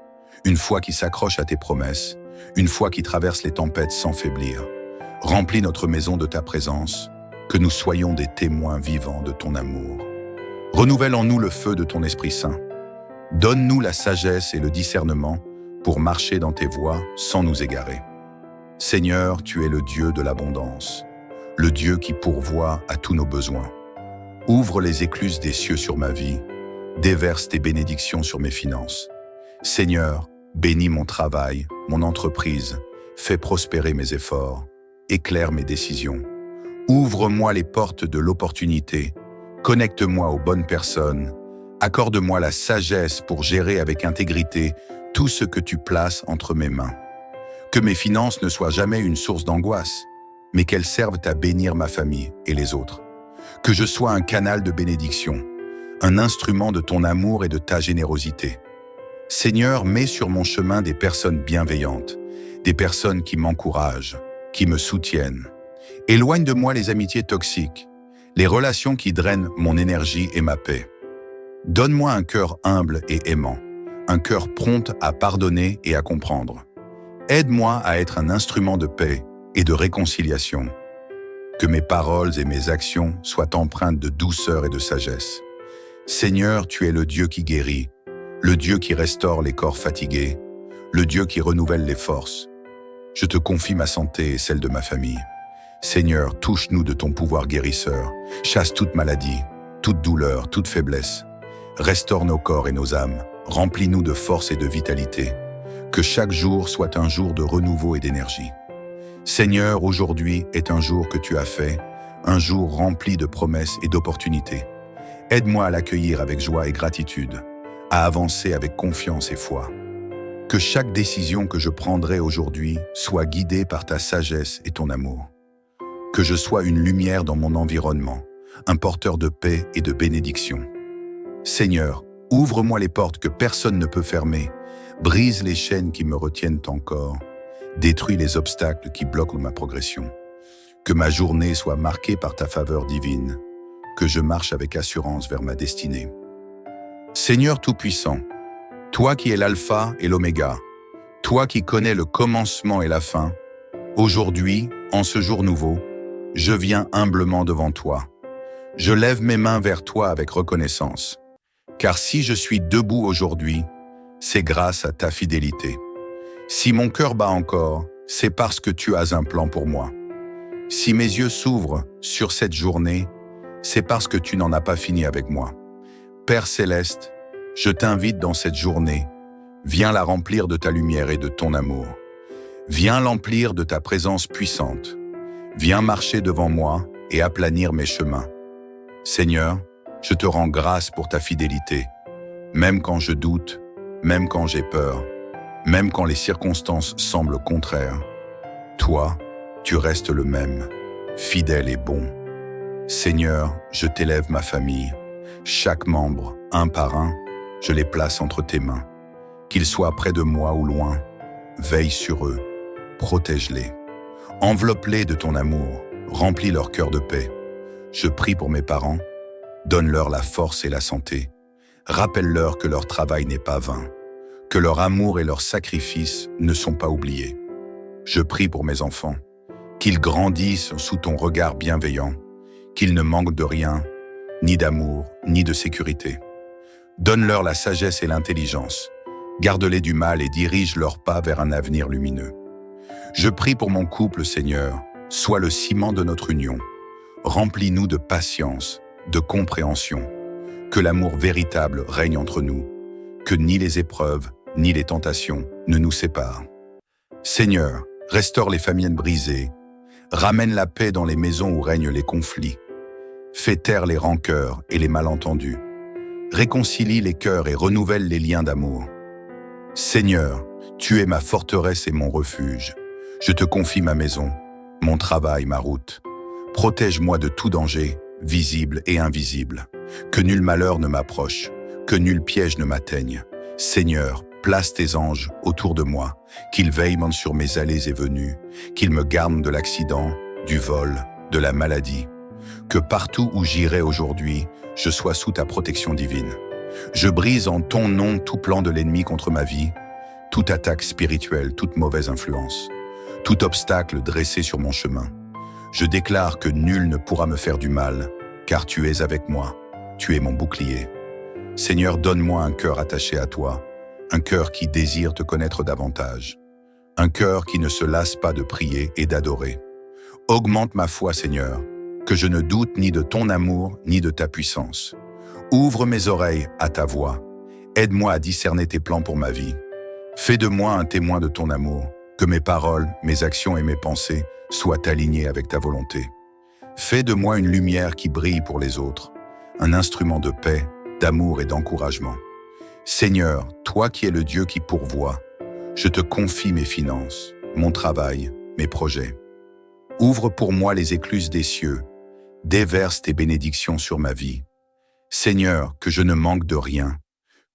une foi qui s'accroche à tes promesses, une foi qui traverse les tempêtes sans faiblir. Remplis notre maison de ta présence, que nous soyons des témoins vivants de ton amour. Renouvelle en nous le feu de ton Esprit Saint. Donne-nous la sagesse et le discernement pour marcher dans tes voies sans nous égarer. Seigneur, tu es le Dieu de l'abondance, le Dieu qui pourvoit à tous nos besoins. Ouvre les écluses des cieux sur ma vie, déverse tes bénédictions sur mes finances. Seigneur, bénis mon travail, mon entreprise, fais prospérer mes efforts, éclaire mes décisions. Ouvre-moi les portes de l'opportunité, connecte-moi aux bonnes personnes, accorde-moi la sagesse pour gérer avec intégrité tout ce que tu places entre mes mains. Que mes finances ne soient jamais une source d'angoisse, mais qu'elles servent à bénir ma famille et les autres. Que je sois un canal de bénédiction, un instrument de ton amour et de ta générosité. Seigneur, mets sur mon chemin des personnes bienveillantes, des personnes qui m'encouragent, qui me soutiennent. Éloigne de moi les amitiés toxiques, les relations qui drainent mon énergie et ma paix. Donne-moi un cœur humble et aimant, un cœur prompt à pardonner et à comprendre. Aide-moi à être un instrument de paix et de réconciliation. Que mes paroles et mes actions soient empreintes de douceur et de sagesse. Seigneur, tu es le Dieu qui guérit, le Dieu qui restaure les corps fatigués, le Dieu qui renouvelle les forces. Je te confie ma santé et celle de ma famille. Seigneur, touche-nous de ton pouvoir guérisseur, chasse toute maladie, toute douleur, toute faiblesse. Restaure nos corps et nos âmes, remplis-nous de force et de vitalité. Que chaque jour soit un jour de renouveau et d'énergie. Seigneur, aujourd'hui est un jour que tu as fait, un jour rempli de promesses et d'opportunités. Aide-moi à l'accueillir avec joie et gratitude, à avancer avec confiance et foi. Que chaque décision que je prendrai aujourd'hui soit guidée par ta sagesse et ton amour. Que je sois une lumière dans mon environnement, un porteur de paix et de bénédiction. Seigneur, ouvre-moi les portes que personne ne peut fermer, brise les chaînes qui me retiennent encore, détruis les obstacles qui bloquent ma progression. Que ma journée soit marquée par ta faveur divine, que je marche avec assurance vers ma destinée. Seigneur Tout-Puissant, toi qui es l'alpha et l'oméga, toi qui connais le commencement et la fin, aujourd'hui, en ce jour nouveau, je viens humblement devant toi. Je lève mes mains vers toi avec reconnaissance, car si je suis debout aujourd'hui, c'est grâce à ta fidélité. Si mon cœur bat encore, c'est parce que tu as un plan pour moi. Si mes yeux s'ouvrent sur cette journée, c'est parce que tu n'en as pas fini avec moi. Père céleste, je t'invite dans cette journée. Viens la remplir de ta lumière et de ton amour. Viens l'emplir de ta présence puissante. Viens marcher devant moi et aplanir mes chemins. Seigneur, je te rends grâce pour ta fidélité. Même quand je doute, même quand j'ai peur, même quand les circonstances semblent contraires, toi, tu restes le même, fidèle et bon. Seigneur, je t'élève ma famille. Chaque membre, un par un, je les place entre tes mains. Qu'ils soient près de moi ou loin, veille sur eux, protège-les. Enveloppe-les de ton amour, remplis leur cœur de paix. Je prie pour mes parents, donne-leur la force et la santé. Rappelle-leur que leur travail n'est pas vain, que leur amour et leur sacrifice ne sont pas oubliés. Je prie pour mes enfants, qu'ils grandissent sous ton regard bienveillant, qu'ils ne manquent de rien, ni d'amour, ni de sécurité. Donne-leur la sagesse et l'intelligence, garde-les du mal et dirige leurs pas vers un avenir lumineux. Je prie pour mon couple, Seigneur, sois le ciment de notre union. Remplis-nous de patience, de compréhension, que l'amour véritable règne entre nous, que ni les épreuves, ni les tentations ne nous séparent. Seigneur, restaure les familles brisées, ramène la paix dans les maisons où règnent les conflits, fais taire les rancœurs et les malentendus, réconcilie les cœurs et renouvelle les liens d'amour. Seigneur, tu es ma forteresse et mon refuge. Je te confie ma maison, mon travail, ma route. Protège-moi de tout danger, visible et invisible. Que nul malheur ne m'approche, que nul piège ne m'atteigne. Seigneur, place tes anges autour de moi, qu'ils veillent sur mes allées et venues, qu'ils me gardent de l'accident, du vol, de la maladie. Que partout où j'irai aujourd'hui, je sois sous ta protection divine. Je brise en ton nom tout plan de l'ennemi contre ma vie, toute attaque spirituelle, toute mauvaise influence, tout obstacle dressé sur mon chemin. Je déclare que nul ne pourra me faire du mal, car tu es avec moi, tu es mon bouclier. Seigneur, donne-moi un cœur attaché à toi, un cœur qui désire te connaître davantage, un cœur qui ne se lasse pas de prier et d'adorer. Augmente ma foi, Seigneur, que je ne doute ni de ton amour ni de ta puissance. Ouvre mes oreilles à ta voix, aide-moi à discerner tes plans pour ma vie. Fais de moi un témoin de ton amour, que mes paroles, mes actions et mes pensées soient alignées avec ta volonté. Fais de moi une lumière qui brille pour les autres, un instrument de paix, d'amour et d'encouragement. Seigneur, toi qui es le Dieu qui pourvoit, je te confie mes finances, mon travail, mes projets. Ouvre pour moi les écluses des cieux, déverse tes bénédictions sur ma vie. Seigneur, que je ne manque de rien,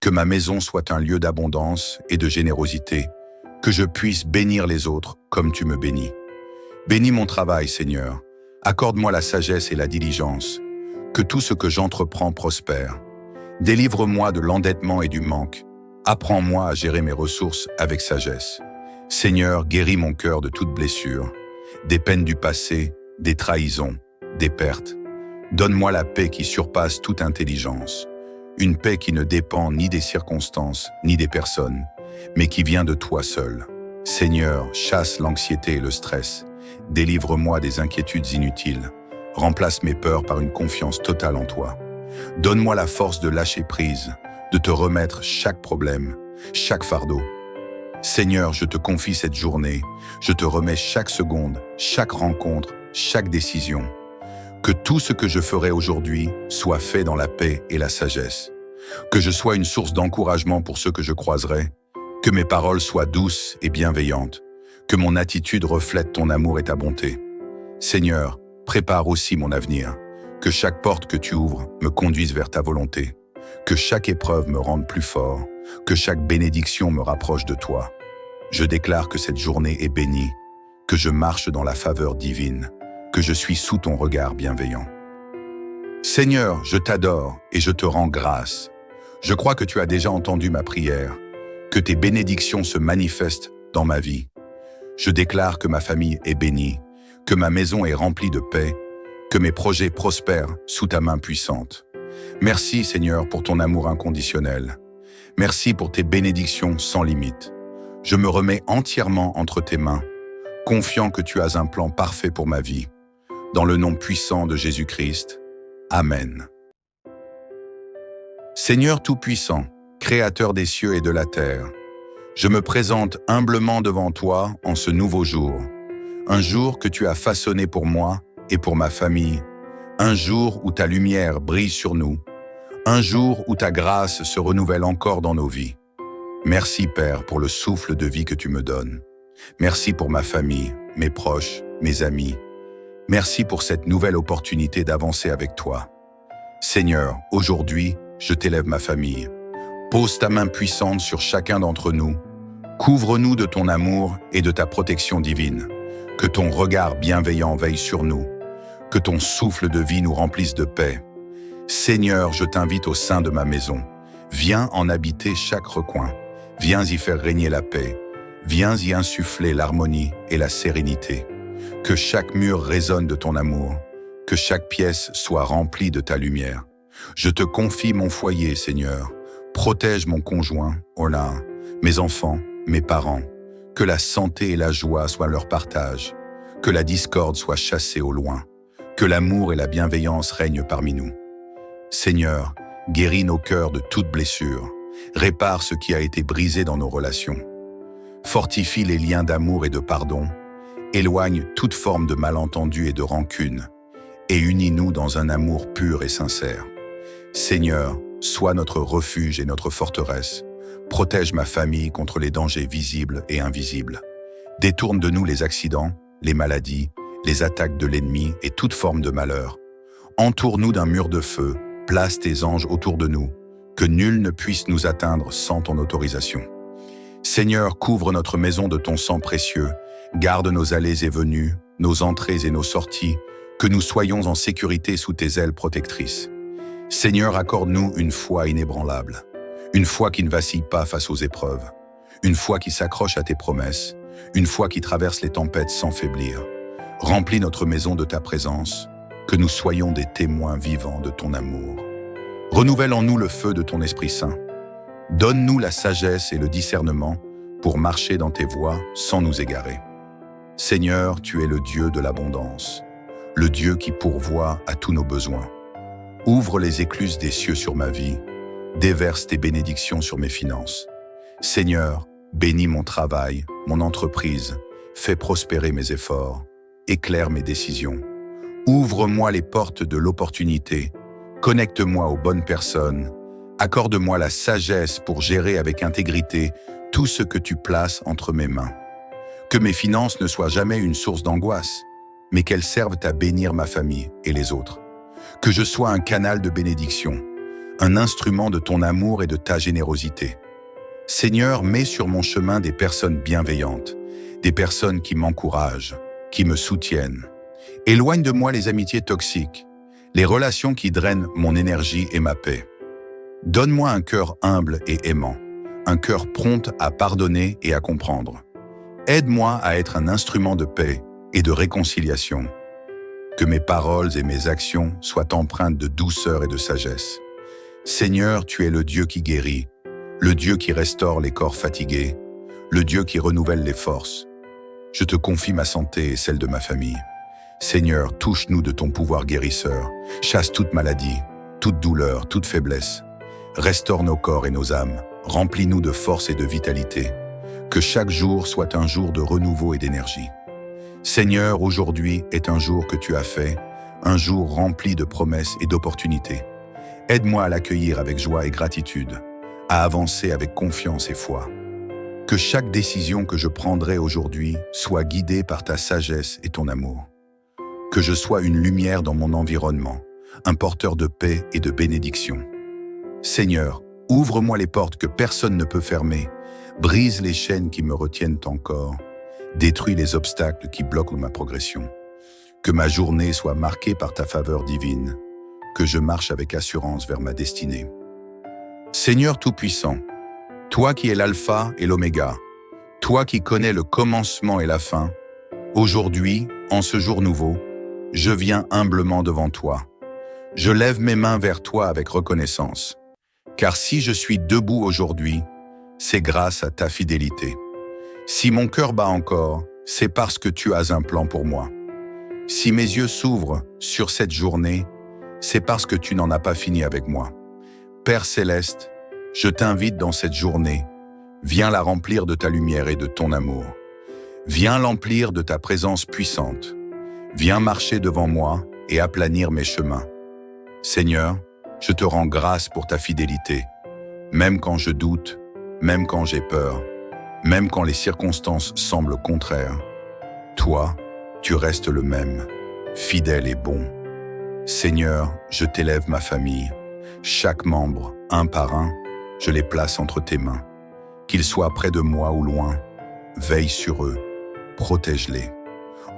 que ma maison soit un lieu d'abondance et de générosité, que je puisse bénir les autres comme tu me bénis. Bénis mon travail, Seigneur, accorde-moi la sagesse et la diligence, que tout ce que j'entreprends prospère. Délivre-moi de l'endettement et du manque, apprends-moi à gérer mes ressources avec sagesse. Seigneur, guéris mon cœur de toute blessure, des peines du passé, des trahisons, des pertes. Donne-moi la paix qui surpasse toute intelligence, une paix qui ne dépend ni des circonstances, ni des personnes, mais qui vient de toi seul. Seigneur, chasse l'anxiété et le stress, délivre-moi des inquiétudes inutiles, remplace mes peurs par une confiance totale en toi. Donne-moi la force de lâcher prise, de te remettre chaque problème, chaque fardeau. Seigneur, je te confie cette journée, je te remets chaque seconde, chaque rencontre, chaque décision. Que tout ce que je ferai aujourd'hui soit fait dans la paix et la sagesse. Que je sois une source d'encouragement pour ceux que je croiserai. Que mes paroles soient douces et bienveillantes. Que mon attitude reflète ton amour et ta bonté. Seigneur, prépare aussi mon avenir. Que chaque porte que tu ouvres me conduise vers ta volonté. Que chaque épreuve me rende plus fort. Que chaque bénédiction me rapproche de toi. Je déclare que cette journée est bénie. Que je marche dans la faveur divine. Que je suis sous ton regard bienveillant. Seigneur, je t'adore et je te rends grâce. Je crois que tu as déjà entendu ma prière, que tes bénédictions se manifestent dans ma vie. Je déclare que ma famille est bénie, que ma maison est remplie de paix, que mes projets prospèrent sous ta main puissante. Merci Seigneur pour ton amour inconditionnel. Merci pour tes bénédictions sans limite. Je me remets entièrement entre tes mains, confiant que tu as un plan parfait pour ma vie. Dans le nom puissant de Jésus-Christ. Amen. Seigneur Tout-Puissant, Créateur des cieux et de la terre, je me présente humblement devant toi en ce nouveau jour, un jour que tu as façonné pour moi et pour ma famille, un jour où ta lumière brille sur nous, un jour où ta grâce se renouvelle encore dans nos vies. Merci Père pour le souffle de vie que tu me donnes. Merci pour ma famille, mes proches, mes amis. Merci pour cette nouvelle opportunité d'avancer avec toi. Seigneur, aujourd'hui, je t'élève ma famille. Pose ta main puissante sur chacun d'entre nous. Couvre-nous de ton amour et de ta protection divine. Que ton regard bienveillant veille sur nous. Que ton souffle de vie nous remplisse de paix. Seigneur, je t'invite au sein de ma maison. Viens en habiter chaque recoin. Viens y faire régner la paix. Viens y insuffler l'harmonie et la sérénité. Que chaque mur résonne de ton amour. Que chaque pièce soit remplie de ta lumière. Je te confie mon foyer, Seigneur. Protège mon conjoint, Ola, mes enfants, mes parents. Que la santé et la joie soient leur partage. Que la discorde soit chassée au loin. Que l'amour et la bienveillance règnent parmi nous. Seigneur, guéris nos cœurs de toute blessure. Répare ce qui a été brisé dans nos relations. Fortifie les liens d'amour et de pardon. Éloigne toute forme de malentendu et de rancune. Et unis-nous dans un amour pur et sincère. Seigneur, sois notre refuge et notre forteresse. Protège ma famille contre les dangers visibles et invisibles. Détourne de nous les accidents, les maladies, les attaques de l'ennemi et toute forme de malheur. Entoure-nous d'un mur de feu, place tes anges autour de nous, que nul ne puisse nous atteindre sans ton autorisation. Seigneur, couvre notre maison de ton sang précieux, garde nos allées et venues, nos entrées et nos sorties, que nous soyons en sécurité sous tes ailes protectrices. Seigneur, accorde-nous une foi inébranlable, une foi qui ne vacille pas face aux épreuves, une foi qui s'accroche à tes promesses, une foi qui traverse les tempêtes sans faiblir. Remplis notre maison de ta présence, que nous soyons des témoins vivants de ton amour. Renouvelle en nous le feu de ton Esprit Saint. Donne-nous la sagesse et le discernement pour marcher dans tes voies sans nous égarer. Seigneur, tu es le Dieu de l'abondance, le Dieu qui pourvoit à tous nos besoins. Ouvre les écluses des cieux sur ma vie, déverse tes bénédictions sur mes finances. Seigneur, bénis mon travail, mon entreprise, fais prospérer mes efforts, éclaire mes décisions. Ouvre-moi les portes de l'opportunité, connecte-moi aux bonnes personnes, accorde-moi la sagesse pour gérer avec intégrité tout ce que tu places entre mes mains. Que mes finances ne soient jamais une source d'angoisse, mais qu'elles servent à bénir ma famille et les autres. Que je sois un canal de bénédiction, un instrument de ton amour et de ta générosité. Seigneur, mets sur mon chemin des personnes bienveillantes, des personnes qui m'encouragent, qui me soutiennent. Éloigne de moi les amitiés toxiques, les relations qui drainent mon énergie et ma paix. Donne-moi un cœur humble et aimant, un cœur prompt à pardonner et à comprendre. Aide-moi à être un instrument de paix et de réconciliation. Que mes paroles et mes actions soient empreintes de douceur et de sagesse. Seigneur, tu es le Dieu qui guérit, le Dieu qui restaure les corps fatigués, le Dieu qui renouvelle les forces. Je te confie ma santé et celle de ma famille. Seigneur, touche-nous de ton pouvoir guérisseur, chasse toute maladie, toute douleur, toute faiblesse. Restaure nos corps et nos âmes, remplis-nous de force et de vitalité. Que chaque jour soit un jour de renouveau et d'énergie. Seigneur, aujourd'hui est un jour que tu as fait, un jour rempli de promesses et d'opportunités. Aide-moi à l'accueillir avec joie et gratitude, à avancer avec confiance et foi. Que chaque décision que je prendrai aujourd'hui soit guidée par ta sagesse et ton amour. Que je sois une lumière dans mon environnement, un porteur de paix et de bénédiction. Seigneur, ouvre-moi les portes que personne ne peut fermer, brise les chaînes qui me retiennent encore, détruis les obstacles qui bloquent ma progression. Que ma journée soit marquée par ta faveur divine, que je marche avec assurance vers ma destinée. Seigneur Tout-Puissant, toi qui es l'alpha et l'oméga, toi qui connais le commencement et la fin, aujourd'hui, en ce jour nouveau, je viens humblement devant toi. Je lève mes mains vers toi avec reconnaissance, car si je suis debout aujourd'hui, c'est grâce à ta fidélité. Si mon cœur bat encore, c'est parce que tu as un plan pour moi. Si mes yeux s'ouvrent sur cette journée, c'est parce que tu n'en as pas fini avec moi. Père céleste, je t'invite dans cette journée. Viens la remplir de ta lumière et de ton amour. Viens l'emplir de ta présence puissante. Viens marcher devant moi et aplanir mes chemins. Seigneur, je te rends grâce pour ta fidélité. Même quand je doute, même quand j'ai peur, même quand les circonstances semblent contraires, toi, tu restes le même, fidèle et bon. Seigneur, je t'élève ma famille. Chaque membre, un par un, je les place entre tes mains. Qu'ils soient près de moi ou loin, veille sur eux, protège-les.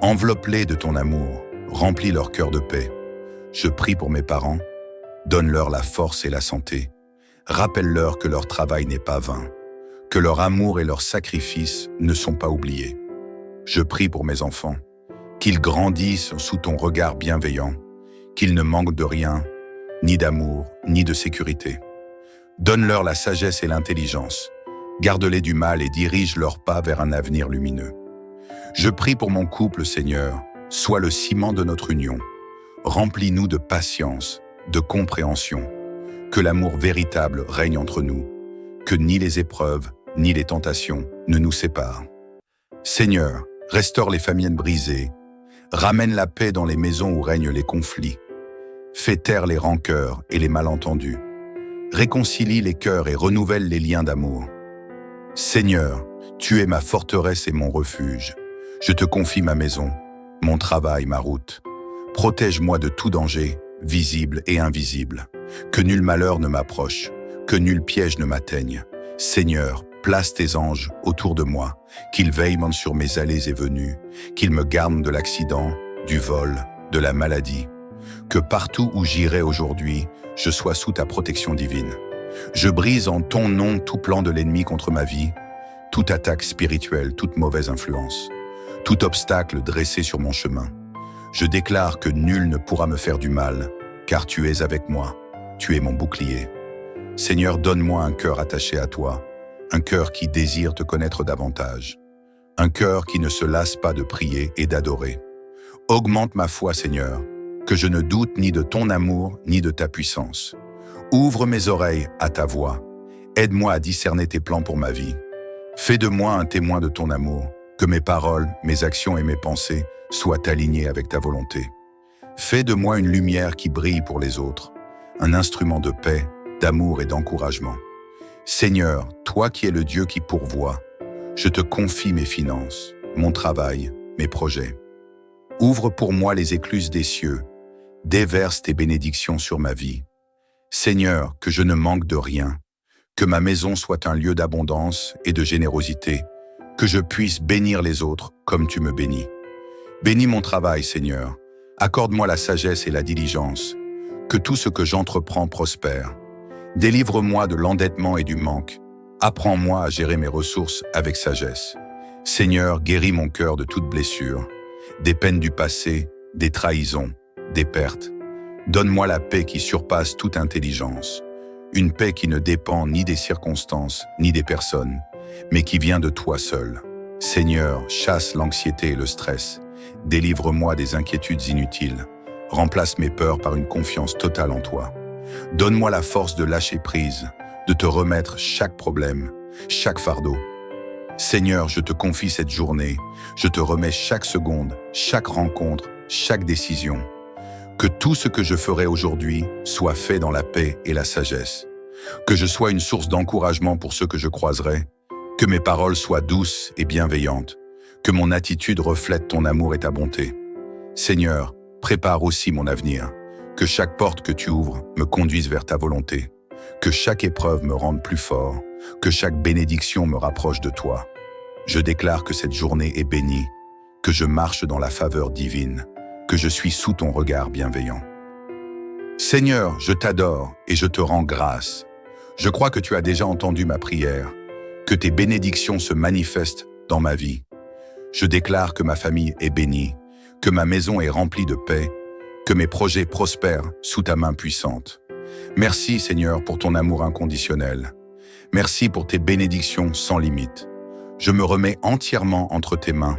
Enveloppe-les de ton amour, remplis leur cœur de paix. Je prie pour mes parents, donne-leur la force et la santé. Rappelle-leur que leur travail n'est pas vain, que leur amour et leur sacrifice ne sont pas oubliés. Je prie pour mes enfants, qu'ils grandissent sous ton regard bienveillant, qu'ils ne manquent de rien, ni d'amour, ni de sécurité. Donne-leur la sagesse et l'intelligence, garde-les du mal et dirige leurs pas vers un avenir lumineux. Je prie pour mon couple, Seigneur, sois le ciment de notre union. Remplis-nous de patience, de compréhension, que l'amour véritable règne entre nous, que ni les épreuves, ni les tentations ne nous séparent. Seigneur, restaure les familles brisées, ramène la paix dans les maisons où règnent les conflits, fais taire les rancœurs et les malentendus, réconcilie les cœurs et renouvelle les liens d'amour. Seigneur, tu es ma forteresse et mon refuge. Je te confie ma maison, mon travail, ma route. Protège-moi de tout danger, visible et invisible. Que nul malheur ne m'approche, que nul piège ne m'atteigne. Seigneur, place tes anges autour de moi, qu'ils veillent sur mes allées et venues, qu'ils me gardent de l'accident, du vol, de la maladie. Que partout où j'irai aujourd'hui, je sois sous ta protection divine. Je brise en ton nom tout plan de l'ennemi contre ma vie, toute attaque spirituelle, toute mauvaise influence, tout obstacle dressé sur mon chemin. Je déclare que nul ne pourra me faire du mal, car tu es avec moi, tu es mon bouclier. Seigneur, donne-moi un cœur attaché à toi, un cœur qui désire te connaître davantage, un cœur qui ne se lasse pas de prier et d'adorer. Augmente ma foi, Seigneur, que je ne doute ni de ton amour ni de ta puissance. Ouvre mes oreilles à ta voix, aide-moi à discerner tes plans pour ma vie. Fais de moi un témoin de ton amour, que mes paroles, mes actions et mes pensées soient alignées avec ta volonté. Fais de moi une lumière qui brille pour les autres, un instrument de paix, d'amour et d'encouragement. Seigneur, toi qui es le Dieu qui pourvoit, je te confie mes finances, mon travail, mes projets. Ouvre pour moi les écluses des cieux, déverse tes bénédictions sur ma vie. Seigneur, que je ne manque de rien, que ma maison soit un lieu d'abondance et de générosité, que je puisse bénir les autres comme tu me bénis. Bénis mon travail, Seigneur, accorde-moi la sagesse et la diligence, que tout ce que j'entreprends prospère. Délivre-moi de l'endettement et du manque, apprends-moi à gérer mes ressources avec sagesse. Seigneur, guéris mon cœur de toute blessure, des peines du passé, des trahisons, des pertes. Donne-moi la paix qui surpasse toute intelligence, une paix qui ne dépend ni des circonstances, ni des personnes, mais qui vient de toi seul. Seigneur, chasse l'anxiété et le stress, délivre-moi des inquiétudes inutiles, remplace mes peurs par une confiance totale en toi. Donne-moi la force de lâcher prise, de te remettre chaque problème, chaque fardeau. Seigneur, je te confie cette journée, je te remets chaque seconde, chaque rencontre, chaque décision. Que tout ce que je ferai aujourd'hui soit fait dans la paix et la sagesse. Que je sois une source d'encouragement pour ceux que je croiserai. Que mes paroles soient douces et bienveillantes. Que mon attitude reflète ton amour et ta bonté. Seigneur, prépare aussi mon avenir. Que chaque porte que tu ouvres me conduise vers ta volonté. Que chaque épreuve me rende plus fort. Que chaque bénédiction me rapproche de toi. Je déclare que cette journée est bénie. Que je marche dans la faveur divine. Que je suis sous ton regard bienveillant. Seigneur, je t'adore et je te rends grâce. Je crois que tu as déjà entendu ma prière, que tes bénédictions se manifestent dans ma vie. Je déclare que ma famille est bénie, que ma maison est remplie de paix, que mes projets prospèrent sous ta main puissante. Merci Seigneur pour ton amour inconditionnel. Merci pour tes bénédictions sans limite. Je me remets entièrement entre tes mains,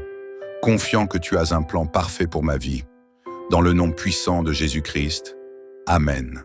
confiant que tu as un plan parfait pour ma vie. Dans le nom puissant de Jésus-Christ. Amen.